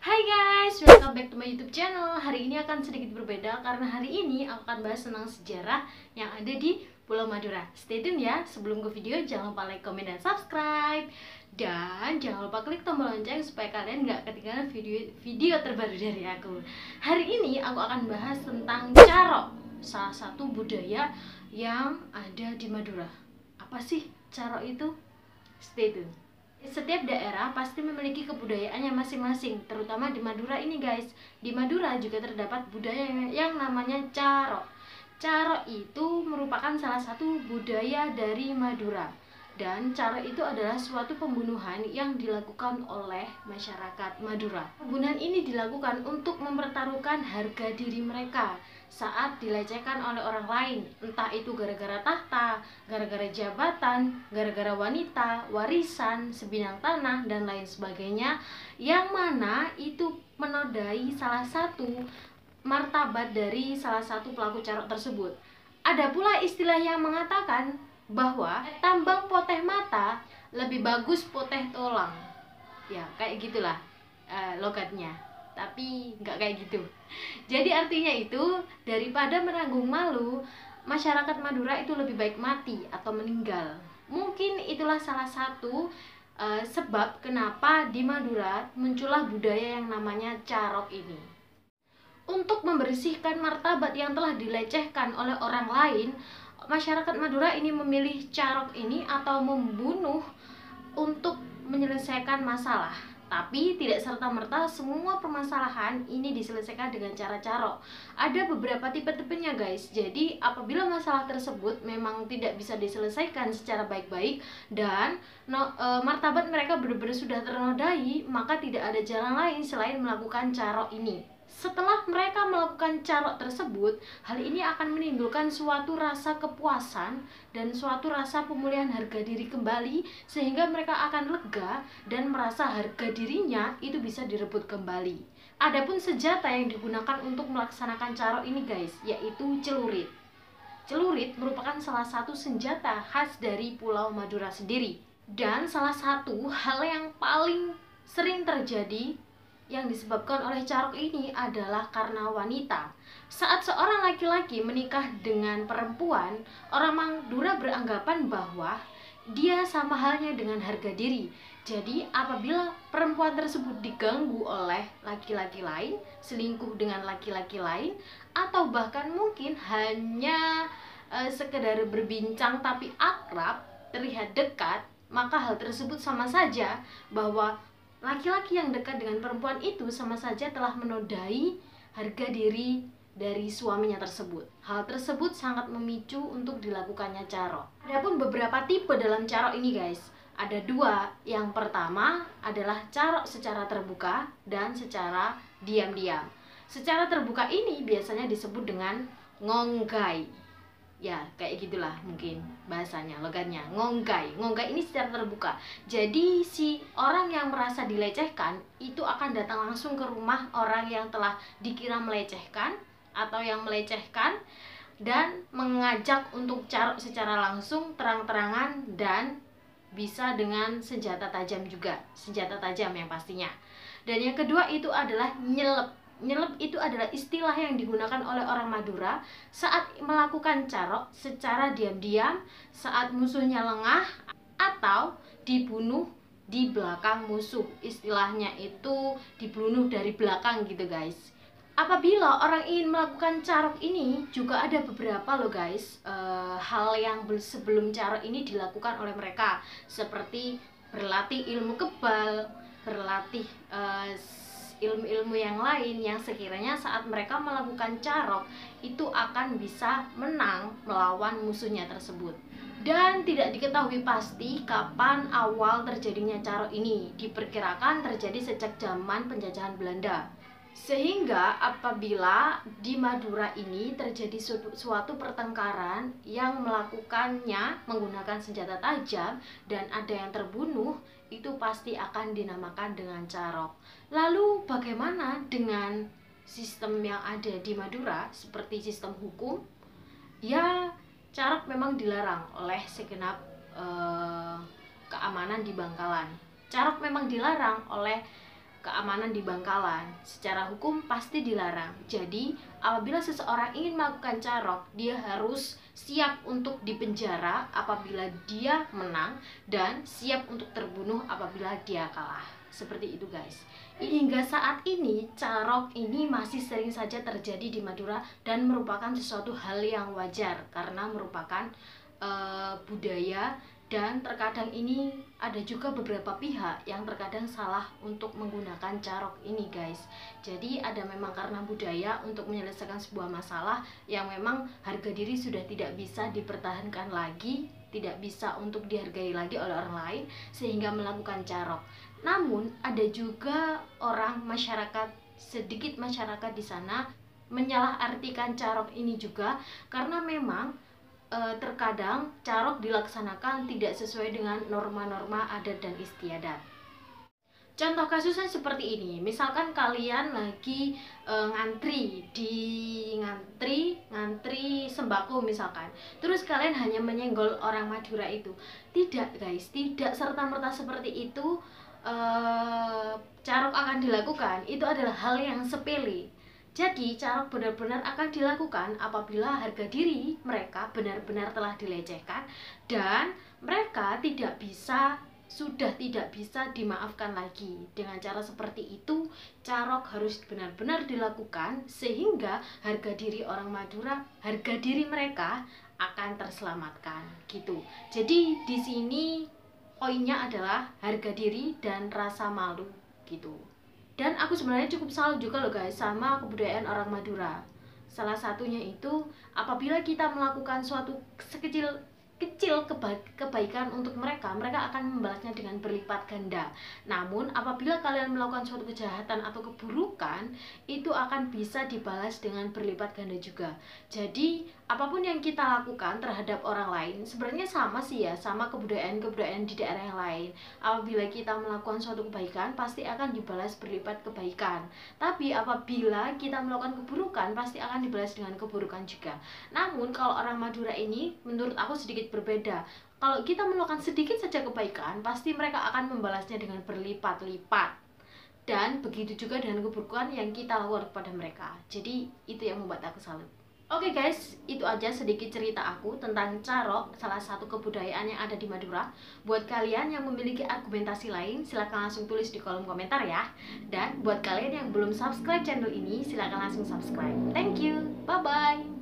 Hai guys, welcome back to my YouTube channel. Hari ini akan sedikit berbeda karena hari ini aku akan bahas tentang sejarah yang ada di Pulau Madura. Stay tune ya. Sebelum ke video, jangan lupa like, komen, dan subscribe. Dan jangan lupa klik tombol lonceng supaya kalian gak ketinggalan video terbaru dari aku. Hari ini aku akan bahas tentang Carok, salah satu budaya yang ada di Madura. Apa sih Carok itu? Stay tune. Setiap daerah pasti memiliki kebudayaannya masing-masing, terutama di Madura ini guys. Di Madura juga terdapat budaya yang namanya Carok. Carok itu merupakan salah satu budaya dari Madura. Dan Carok itu adalah suatu pembunuhan yang dilakukan oleh masyarakat Madura. Pembunuhan ini dilakukan untuk mempertaruhkan harga diri mereka saat dilecehkan oleh orang lain, entah itu gara-gara tahta, gara-gara jabatan, gara-gara wanita, warisan, sebidang tanah, dan lain sebagainya, yang mana itu menodai salah satu martabat dari salah satu pelaku Carok tersebut. Ada pula istilah yang mengatakan bahwa tambang poteh mata lebih bagus poteh tulang. Ya, kayak gitulah logatnya. Tapi nggak kayak gitu. Jadi artinya itu, daripada menanggung malu, masyarakat Madura itu lebih baik mati atau meninggal. Mungkin itulah salah satu sebab kenapa di Madura muncullah budaya yang namanya Carok ini. Untuk membersihkan martabat yang telah dilecehkan oleh orang lain, masyarakat Madura ini memilih Carok ini atau membunuh untuk menyelesaikan masalah. Tapi tidak serta-merta semua permasalahan ini diselesaikan dengan cara Carok. Ada beberapa tipe-tipenya guys. Jadi apabila masalah tersebut memang tidak bisa diselesaikan secara baik-baik dan martabat mereka benar-benar sudah ternodai, maka tidak ada jalan lain selain melakukan Carok ini. Setelah mereka melakukan Carok tersebut, hal ini akan menimbulkan suatu rasa kepuasan dan suatu rasa pemulihan harga diri kembali, sehingga mereka akan lega dan merasa harga dirinya itu bisa direbut kembali. Adapun senjata yang digunakan untuk melaksanakan Carok ini guys, yaitu celurit. Celurit merupakan salah satu senjata khas dari Pulau Madura sendiri. Dan salah satu hal yang paling sering terjadi yang disebabkan oleh Carok ini adalah karena wanita. Saat seorang laki-laki menikah dengan perempuan, orang Madura beranggapan bahwa dia sama halnya dengan harga diri. Jadi apabila perempuan tersebut diganggu oleh laki-laki lain, selingkuh dengan laki-laki lain, atau bahkan mungkin hanya sekedar berbincang tapi akrab, terlihat dekat, maka hal tersebut sama saja bahwa laki-laki yang dekat dengan perempuan itu sama saja telah menodai harga diri dari suaminya tersebut. Hal tersebut sangat memicu untuk dilakukannya Carok. Adapun beberapa tipe dalam Carok ini guys, ada dua. Yang pertama adalah Carok secara terbuka dan secara diam-diam. Secara terbuka ini biasanya disebut dengan ngonggai. Ya, kayak gitulah mungkin bahasanya, logatnya. Ngongkai. Ngongkai ini secara terbuka. Jadi si orang yang merasa dilecehkan itu akan datang langsung ke rumah orang yang telah dikira melecehkan atau yang melecehkan dan mengajak untuk Carok secara langsung, terang-terangan, dan bisa dengan senjata tajam juga. Senjata tajam yang pastinya. Dan yang kedua itu adalah nyelep. Nyelep itu adalah istilah yang digunakan oleh orang Madura saat melakukan Carok secara diam-diam saat musuhnya lengah atau dibunuh di belakang musuh. Istilahnya itu dibunuh dari belakang gitu guys. Apabila orang ingin melakukan Carok ini juga ada beberapa loh guys, hal yang sebelum Carok ini dilakukan oleh mereka, seperti berlatih ilmu kebal, berlatih ilmu-ilmu yang lain yang sekiranya saat mereka melakukan Carok itu akan bisa menang melawan musuhnya tersebut. Dan tidak diketahui pasti kapan awal terjadinya Carok ini. Diperkirakan terjadi sejak zaman penjajahan Belanda. Sehingga apabila di Madura ini terjadi suatu pertengkaran yang melakukannya menggunakan senjata tajam dan ada yang terbunuh, itu pasti akan dinamakan dengan Carok. Lalu bagaimana dengan sistem yang ada di Madura seperti sistem hukum? Ya, Carok memang dilarang oleh segenap keamanan di Bangkalan. Carok memang dilarang oleh keamanan di Bangkalan. Secara hukum pasti dilarang. Jadi, apabila seseorang ingin melakukan carok, dia harus siap untuk dipenjara apabila dia menang dan siap untuk terbunuh apabila dia kalah. Seperti itu, guys. Hingga saat ini, carok ini masih sering saja terjadi di Madura dan merupakan sesuatu hal yang wajar karena merupakan budaya, dan terkadang ini ada juga beberapa pihak yang terkadang salah untuk menggunakan carok ini, guys. Jadi ada memang karena budaya untuk menyelesaikan sebuah masalah yang memang harga diri sudah tidak bisa dipertahankan lagi, tidak bisa untuk dihargai lagi oleh orang lain sehingga melakukan carok. Namun ada juga sedikit masyarakat di sana menyalahartikan carok ini juga karena memang terkadang carok dilaksanakan tidak sesuai dengan norma-norma adat dan istiadat. Contoh kasusnya seperti ini, misalkan kalian lagi ngantri sembako misalkan, terus kalian hanya menyenggol orang Madura itu. Tidak, guys, tidak serta-merta seperti itu carok akan dilakukan. Itu adalah hal yang sepele. Jadi carok benar-benar akan dilakukan apabila harga diri mereka benar-benar telah dilecehkan dan mereka sudah tidak bisa dimaafkan lagi. Dengan cara seperti itu, carok harus benar-benar dilakukan sehingga harga diri orang Madura, harga diri mereka akan terselamatkan gitu. Jadi di sini poinnya adalah harga diri dan rasa malu gitu. Dan aku sebenarnya cukup salut juga loh guys sama kebudayaan orang Madura. Salah satunya itu apabila kita melakukan suatu kecil kebaikan untuk mereka akan membalasnya dengan berlipat ganda. Namun apabila kalian melakukan suatu kejahatan atau keburukan, itu akan bisa dibalas dengan berlipat ganda juga. Jadi apapun yang kita lakukan terhadap orang lain sebenarnya sama sih ya, sama kebudayaan di daerah yang lain. Apabila kita melakukan suatu kebaikan, pasti akan dibalas berlipat kebaikan. Tapi apabila kita melakukan keburukan, pasti akan dibalas dengan keburukan juga. Namun kalau orang Madura ini menurut aku sedikit berbeda. Kalau kita melakukan sedikit saja kebaikan, pasti mereka akan membalasnya dengan berlipat-lipat. Dan begitu juga dengan keburukan yang kita lakukan kepada mereka. Jadi itu yang membuat aku salut. Oke guys, itu aja sedikit cerita aku tentang carok, salah satu kebudayaan yang ada di Madura. Buat kalian yang memiliki argumentasi lain, silahkan langsung tulis di kolom komentar ya. Dan buat kalian yang belum subscribe channel ini, silahkan langsung subscribe. Thank you, bye-bye.